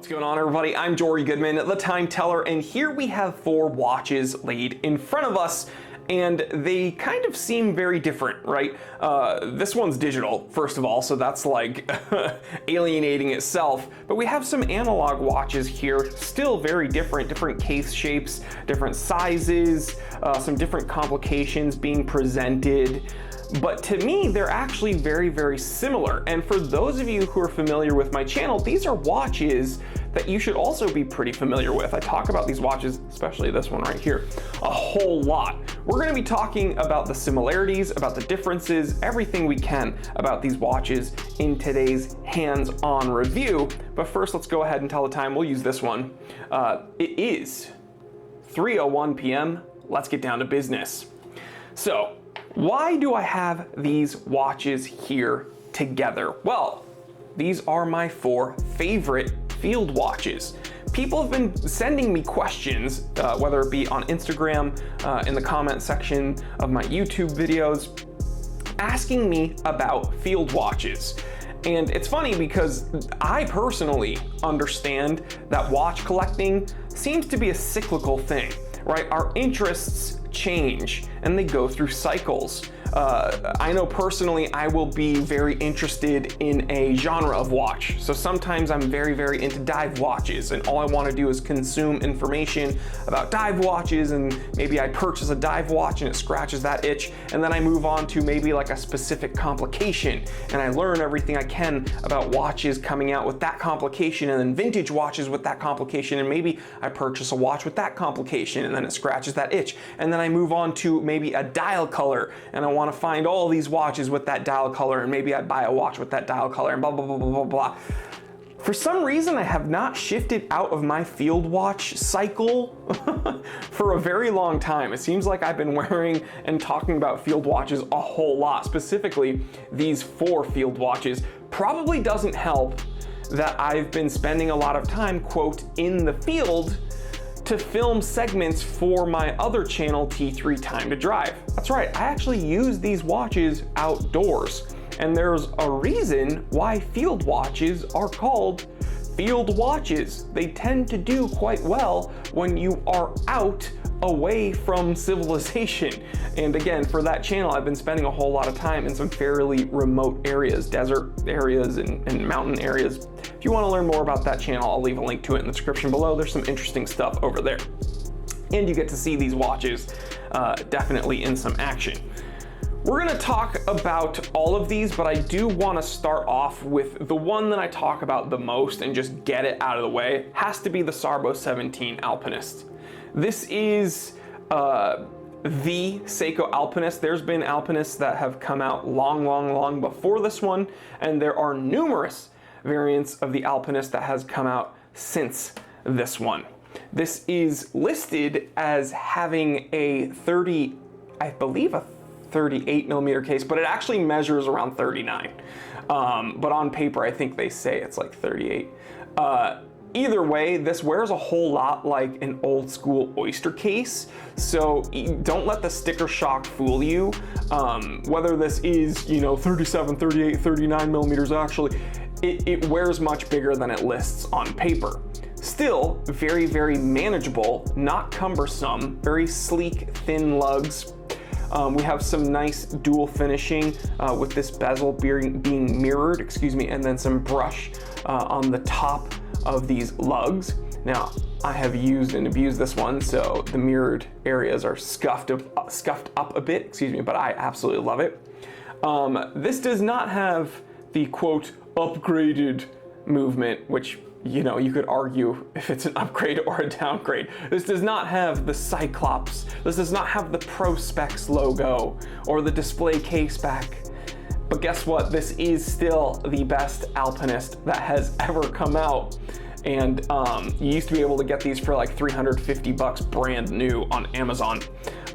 What's going on, everybody? I'm Jory Goodman, the Time Teller, and here we have 4 watches laid in front of us, and they kind of seem very different, right? This one's digital, first of all, so that's like alienating itself, but we have some analog watches here, still very different case shapes, different sizes, some different complications being presented. But to me, they're actually very similar. And for those of you who are familiar with my channel, these are watches that you should also be pretty familiar with. I talk about these watches, especially this one right here, a whole lot. We're gonna be talking about the similarities, about the differences, everything we can about these watches in today's hands-on review. But first, let's go ahead and tell the time. We'll use this one. It is 3:01 p.m. Let's get down to business. So, why do I have these watches here together? Well, these are my 4 favorite field watches. People have been sending me questions, whether it be on Instagram, in the comment section of my YouTube videos, asking me about field watches. And it's funny because I personally understand that watch collecting seems to be a cyclical thing, right? Our interests change and they go through cycles. I know personally I will be very interested in a genre of watch. So sometimes I'm very into dive watches, and all I want to do is consume information about dive watches, and maybe I purchase a dive watch and it scratches that itch, and then I move on to maybe like a specific complication and I learn everything I can about watches coming out with that complication, and then vintage watches with that complication, and maybe I purchase a watch with that complication and then it scratches that itch, and then I move on to maybe a dial color and I want to find all these watches with that dial color, and maybe I buy a watch with that dial color, and blah blah blah blah blah blah. For some reason, I have not shifted out of my field watch cycle for a very long time. It seems like I've been wearing and talking about field watches a whole lot. Specifically, these 4 field watches. Probably doesn't help that I've been spending a lot of time, quote, in the field to film segments for my other channel, T3 Time to Drive. That's right, I actually use these watches outdoors. And there's a reason why field watches are called field watches. They tend to do quite well when you are out away from civilization. And again, for that channel, I've been spending a whole lot of time in some fairly remote areas, desert areas and mountain areas. If you want to learn more about that channel, I'll leave a link to it in the description below. There's some interesting stuff over there. And you get to see these watches definitely in some action. We're gonna talk about all of these, but I do wanna start off with the one that I talk about the most and just get it out of the way. It has to be the Sarbo 17 Alpinist. This is the Seiko Alpinist. There's been Alpinists that have come out long before this one, and there are numerous variants of the Alpinist that has come out since this one. This is listed as having a 30, I believe a 38 millimeter case, but it actually measures around 39. But on paper, I think they say it's like 38. Either way, this wears a whole lot like an old school oyster case, so don't let the sticker shock fool you. Whether this is, 37, 38, 39 millimeters, actually, it wears much bigger than it lists on paper. Still, very manageable, not cumbersome, very sleek, thin lugs. We have some nice dual finishing with this bezel being mirrored, and then some brush on the top of these lugs. Now, I have used and abused this one, so the mirrored areas are scuffed up a bit, but I absolutely love it. This does not have the quote upgraded movement, which you could argue if it's an upgrade or a downgrade. This does not have the Cyclops. This does not have the Pro Specs logo or the display case back. But guess what? This is still the best Alpinist that has ever come out. And you used to be able to get these for like 350 bucks brand new on Amazon.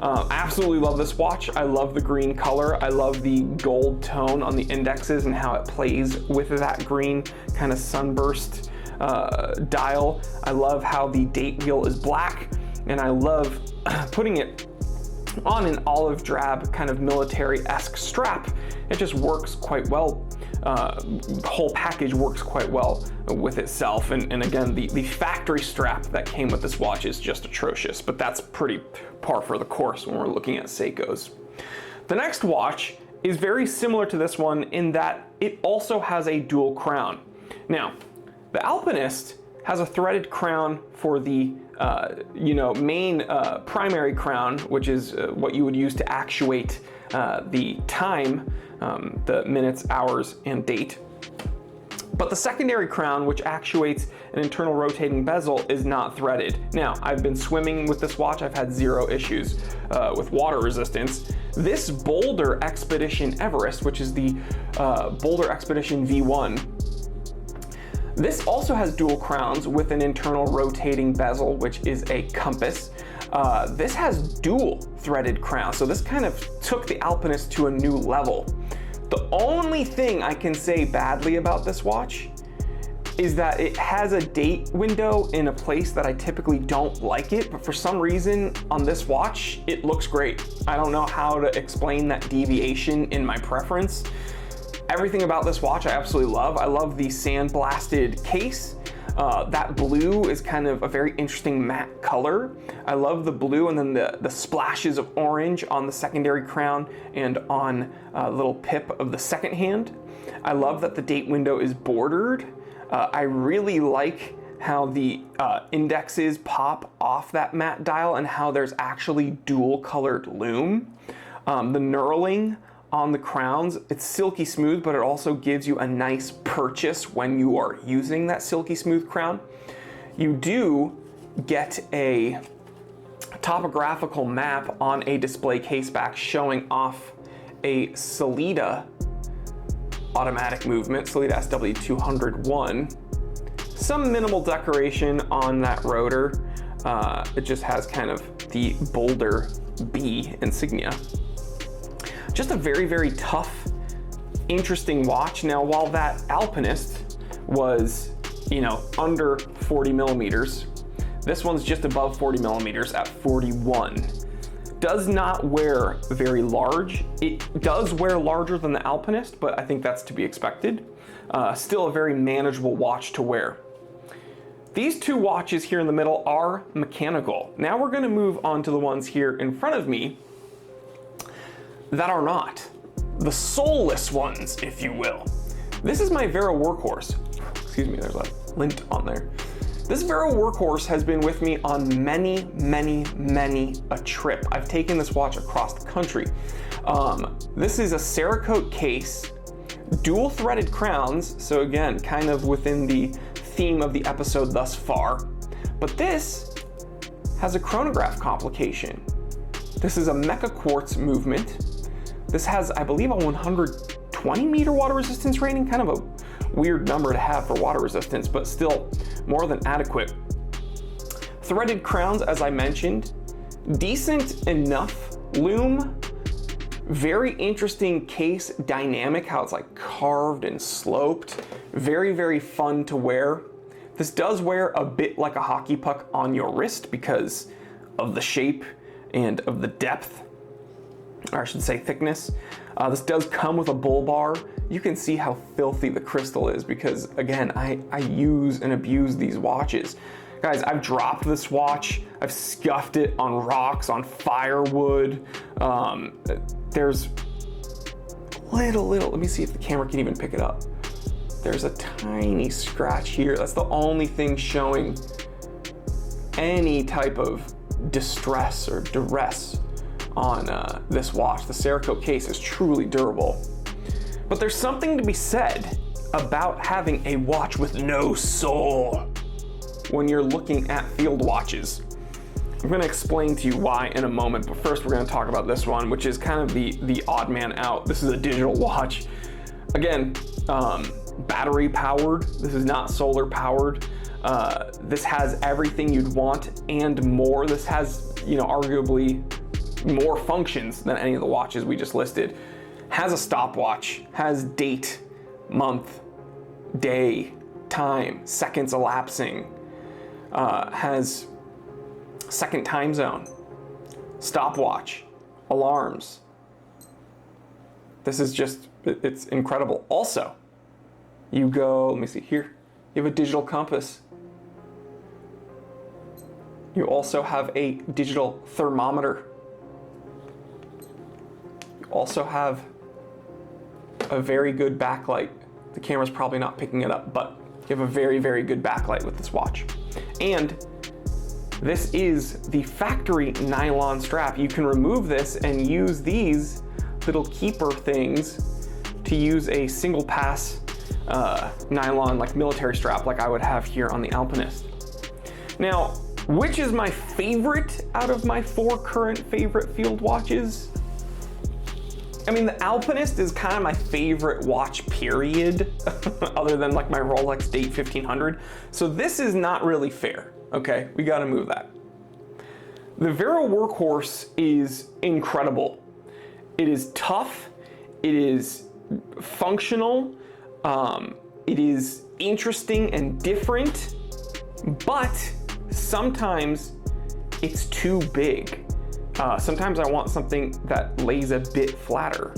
I absolutely love this watch. I love the green color. I love the gold tone on the indexes and how it plays with that green kind of sunburst dial. I love how the date wheel is black, and I love putting it on an olive drab kind of military-esque strap. It just works quite well. the whole package works quite well with itself. And again, the factory strap that came with this watch is just atrocious, but that's pretty par for the course when we're looking at Seikos. The next watch is very similar to this one in that it also has a dual crown. Now, the Alpinist has a threaded crown for the main primary crown, which is what you would use to actuate the time, the minutes, hours, and date. But the secondary crown, which actuates an internal rotating bezel, is not threaded. Now, I've been swimming with this watch. I've had zero issues with water resistance. This Boulder Expedition Everest, which is the Boulder Expedition V1, this also has dual crowns with an internal rotating bezel, which is a compass. This has dual threaded crowns, so this kind of took the Alpinist to a new level. The only thing I can say badly about this watch is that it has a date window in a place that I typically don't like it, but for some reason on this watch, it looks great. I don't know how to explain that deviation in my preference. Everything about this watch I absolutely love. I love the sandblasted case. That blue is kind of a very interesting matte color. I love the blue and then the splashes of orange on the secondary crown and on a little pip of the second hand. I love that the date window is bordered. I really like how the indexes pop off that matte dial and how there's actually dual colored lume. The knurling on the crowns, it's silky smooth, but it also gives you a nice purchase when you are using that silky smooth crown. You do get a topographical map on a display case back showing off a Sellita automatic movement, Sellita SW201. Some minimal decoration on that rotor. It just has kind of the Boulder B insignia. Just a very, very tough, interesting watch. Now, while that Alpinist was, under 40 millimeters, this one's just above 40 millimeters at 41. Does not wear very large. It does wear larger than the Alpinist, but I think that's to be expected. Still a very manageable watch to wear. These two watches here in the middle are mechanical. Now we're gonna move on to the ones here in front of me that are not. The soulless ones, if you will. This is my Vero Workhorse. Excuse me, there's a lint on there. This Vero Workhorse has been with me on many a trip. I've taken this watch across the country. This is a Cerakote case, dual threaded crowns, so again, kind of within the theme of the episode thus far. But this has a chronograph complication. This is a Mecha Quartz movement. This has, I believe, a 120 meter water resistance rating, kind of a weird number to have for water resistance, but still more than adequate. Threaded crowns, as I mentioned, decent enough lume, very interesting case dynamic, how it's like carved and sloped, very fun to wear. This does wear a bit like a hockey puck on your wrist because of the shape and of the depth, or I should say thickness. This does come with a bull bar. You can see how filthy the crystal is because, again, I use and abuse these watches. Guys, I've dropped this watch. I've scuffed it on rocks, on firewood. There's little, let me see if the camera can even pick it up. There's a tiny scratch here. That's the only thing showing any type of distress or duress on this watch. The Cerakote case is truly durable. But there's something to be said about having a watch with no soul when you're looking at field watches. I'm going to explain to you why in a moment, but first we're going to talk about this one, which is kind of the odd man out. This is a digital watch. Again, battery powered. This is not solar powered. This has everything you'd want and more. This has, arguably more functions than any of the watches we just listed. Has a stopwatch, has date, month, day, time, seconds elapsing, has second time zone, stopwatch, alarms. This is just, it's incredible. Also, You go, let me see here, you have a digital compass. You also have a digital thermometer. You also have a very good backlight. The camera's probably not picking it up, but you have a very, very good backlight with this watch. And this is the factory nylon strap. You can remove this and use these little keeper things to use a single pass nylon like military strap like I would have here on the Alpinist. Now, which is my favorite out of my 4 current favorite field watches? I mean, the Alpinist is kind of my favorite watch, period, other than like my Rolex Date 1500. So this is not really fair, okay? We gotta move that. The Vero Workhorse is incredible. It is tough, it is functional, it is interesting and different, but sometimes it's too big. Sometimes I want something that lays a bit flatter.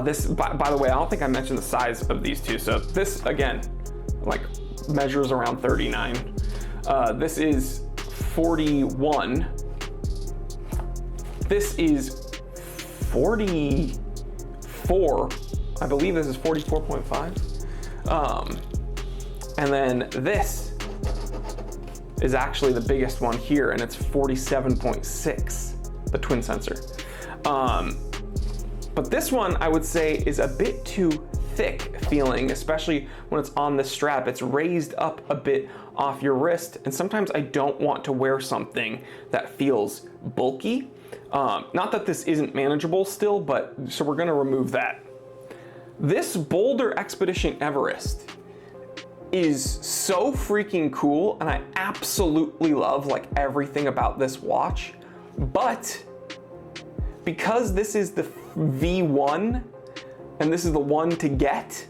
This, by the way, I don't think I mentioned the size of these two. So this, again, like measures around 39. This is 41. This is 44. I believe this is 44.5. And then this is actually the biggest one here, and it's 47.6, the twin sensor. But this one I would say is a bit too thick feeling, especially when it's on this strap. It's raised up a bit off your wrist, and sometimes I don't want to wear something that feels bulky. Not that this isn't manageable still, but so we're gonna remove that. This Boulder Expedition Everest is so freaking cool, and I absolutely love like everything about this watch, but because this is the V1 and this is the one to get,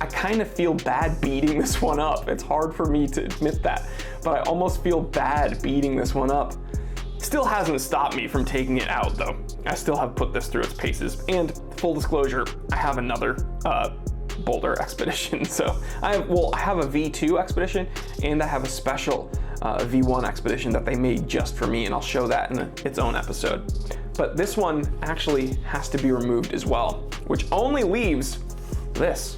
I kind of feel bad beating this one up. It's hard for me to admit that, but I almost feel bad beating this one up. Still hasn't stopped me from taking it out though. I still have put this through its paces, and full disclosure, I have another Boulder Expedition. So I have a V2 Expedition, and I have a special V1 Expedition that they made just for me, and I'll show that in its own episode. But this one actually has to be removed as well, which only leaves this.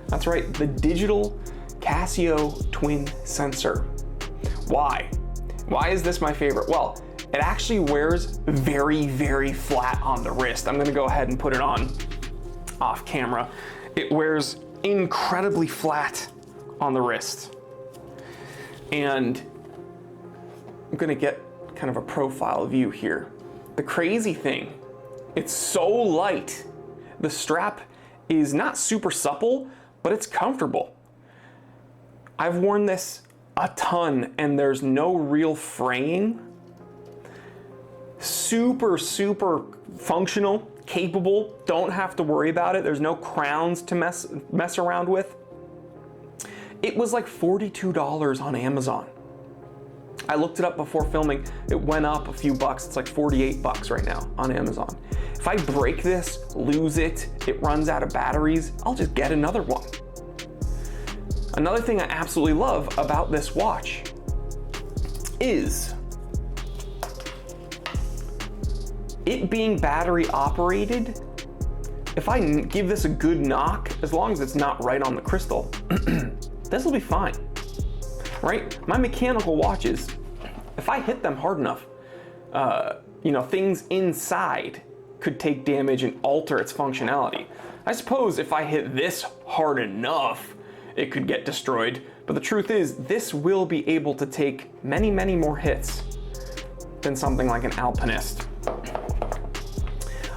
That's right, the digital Casio twin sensor. Why? Why is this my favorite? Well, it actually wears very, very flat on the wrist. I'm gonna go ahead and put it on off camera. It wears incredibly flat on the wrist. And I'm gonna get kind of a profile view here. The crazy thing, it's so light. The strap is not super supple, but it's comfortable. I've worn this a ton and there's no real fraying. Super, super functional, capable, don't have to worry about it. There's no crowns to mess around with. It was like $42 on Amazon. I looked it up before filming. It went up a few bucks. It's like 48 bucks right now on Amazon. If I break this, lose it, it runs out of batteries, I'll just get another one. Another thing I absolutely love about this watch is it being battery operated. If I give this a good knock, as long as it's not right on the crystal, this will be fine, right? My mechanical watches, if I hit them hard enough, things inside could take damage and alter its functionality. I suppose if I hit this hard enough, it could get destroyed. But the truth is, this will be able to take many, many more hits than something like an Alpinist.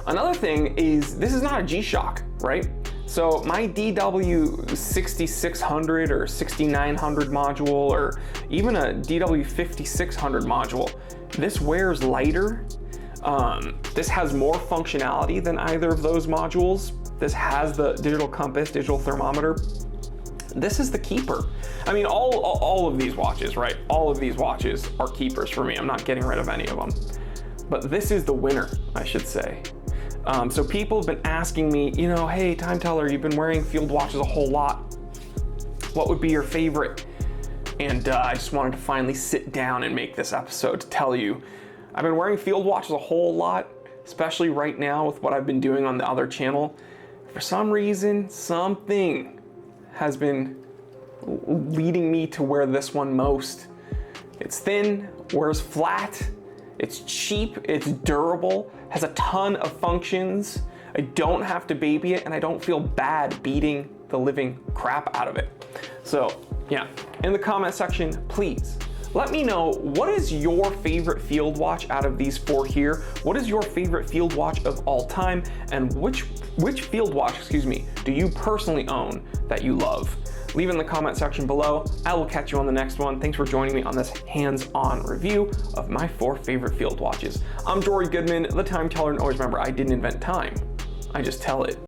Another thing is, this is not a G-Shock, right? So my DW6600 or 6900 module, or even a DW5600 module, this wears lighter. This has more functionality than either of those modules. This has the digital compass, digital thermometer. This is the keeper. I mean, all of these watches, right? All of these watches are keepers for me. I'm not getting rid of any of them. But this is the winner, I should say. So people have been asking me, you know, hey, time teller, you've been wearing field watches a whole lot. What would be your favorite? And I just wanted to finally sit down and make this episode to tell you. I've been wearing field watches a whole lot, especially right now with what I've been doing on the other channel. For some reason, something has been leading me to wear this one most. It's thin, wears flat, it's cheap, it's durable, has a ton of functions. I don't have to baby it, and I don't feel bad beating the living crap out of it. So yeah, in the comment section, please let me know, what is your favorite field watch out of these 4 here? What is your favorite field watch of all time? And which field watch, do you personally own that you love? Leave it in the comment section below. I will catch you on the next one. Thanks for joining me on this hands-on review of my 4 favorite field watches. I'm Jory Goodman, the time teller, and always remember, I didn't invent time. I just tell it.